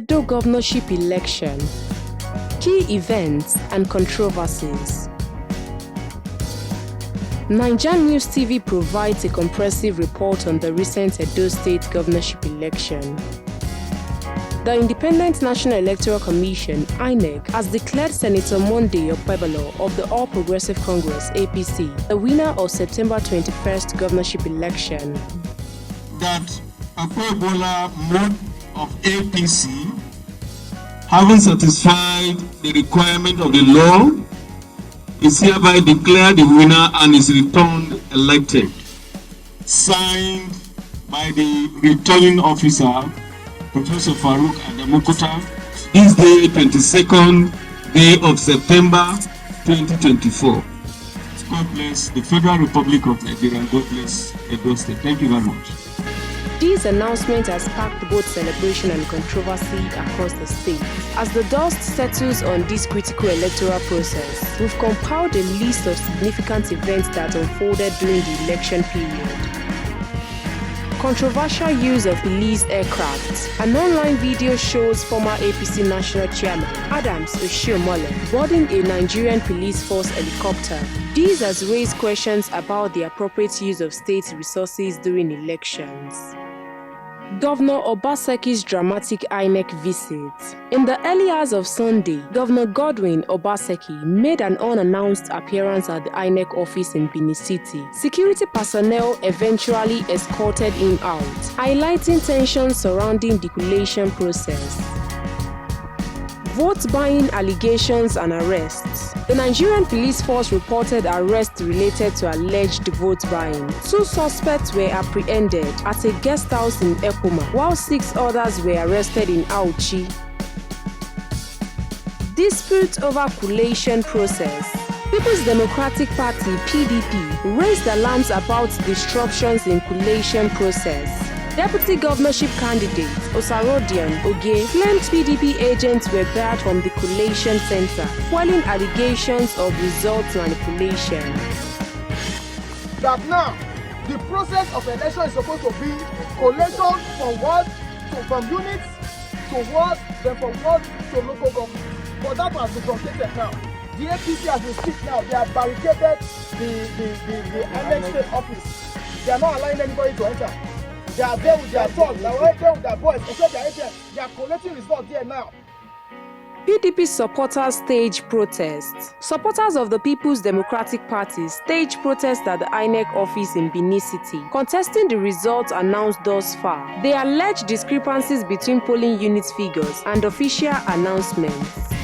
Edo Governorship election, key events and controversies. NaijaNews TV provides a comprehensive report on the recent Edo State governorship election. The Independent National Electoral Commission (INEC) has declared Senator Monday Okpebholo of the All Progressive Congress (APC) the winner of September 21st governorship election. That Okpebholo mode of APC, having satisfied the requirement of the law, is hereby declared the winner and is returned elected. Signed by the returning officer, Professor Farouk Adamukuta, this day, 22nd day of September 2024. God bless the Federal Republic of Nigeria. God bless Edo State. Thank you very much. These announcements have sparked both celebration and controversy across the state. As the dust settles on this critical electoral process, we've compiled a list of significant events that unfolded during the election period. Controversial use of police aircraft. An online video shows former APC National Chairman Adams Oshiomhole boarding a Nigerian police force helicopter. This has raised questions about the appropriate use of state resources during elections. Governor Obaseki's dramatic INEC visit. In the early hours of Sunday, Governor Godwin Obaseki made an unannounced appearance at the INEC office in Benin City. Security personnel eventually escorted him out, highlighting tensions surrounding the collation process. Vote-buying allegations and arrests. The Nigerian police force reported arrests related to alleged vote-buying. 2 suspects were apprehended at a guest house in Ekuma, while 6 others were arrested in Auchi. Dispute over collation process. People's Democratic Party (PDP) raised alarms about disruptions in collation process. Deputy governorship candidate Osarodian Oge claimed PDP agents were barred from the collation center, foiling allegations of results manipulation. That now, the process of election is supposed to be collation from ward from units to ward, then from ward to local government. But that has been truncated now. The APC has been strict now. They have barricaded the INEC state office. They are not allowing anybody to enter. They are there with their thugs, they are there with their boys, except their ATM. They are collecting results there now. PDP supporters stage protests. Supporters of the People's Democratic Party staged protests at the INEC office in Benin City, contesting the results announced thus far. They allege discrepancies between polling unit figures and official announcements.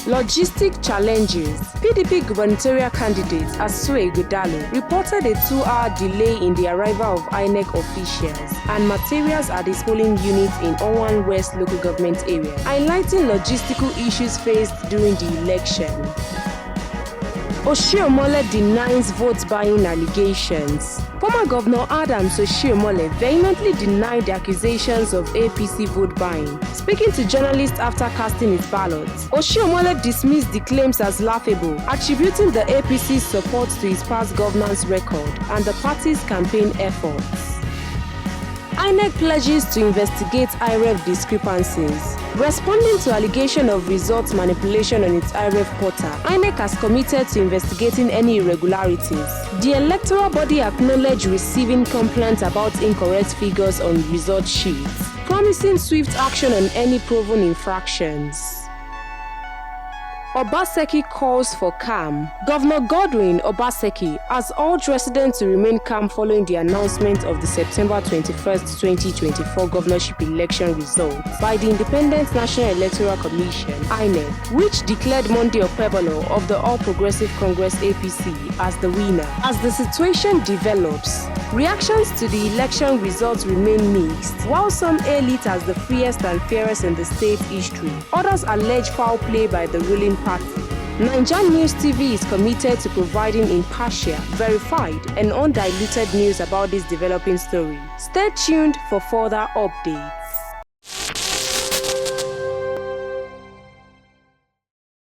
Logistic challenges. PDP gubernatorial candidate Asue Ighodalo reported a 2-hour delay in the arrival of INEC officials and materials at his polling unit in Owan West local government area, highlighting logistical issues faced during the election. Oshiomhole denies vote-buying allegations. Former Governor Adams Oshiomhole vehemently denied the accusations of APC vote-buying. Speaking to journalists after casting his ballot, Oshiomhole dismissed the claims as laughable, attributing the APC's support to his past governance record and the party's campaign efforts. INEC pledges to investigate IREF discrepancies. Responding to allegation of results manipulation on its IREF portal, INEC has committed to investigating any irregularities. The electoral body acknowledged receiving complaints about incorrect figures on result sheets, promising swift action on any proven infractions. Obaseki calls for calm. Governor Godwin Obaseki has urged residents to remain calm following the announcement of the September 21st, 2024 governorship election results by the Independent National Electoral Commission (INEC), which declared Monday Okpebholo of the All Progressive Congress (APC) as the winner. As the situation develops, reactions to the election results remain mixed. While some hail it as the freest and fairest in the state's history, others allege foul play by the ruling party. NaijaNews TV is committed to providing impartial, verified, and undiluted news about this developing story. Stay tuned for further updates.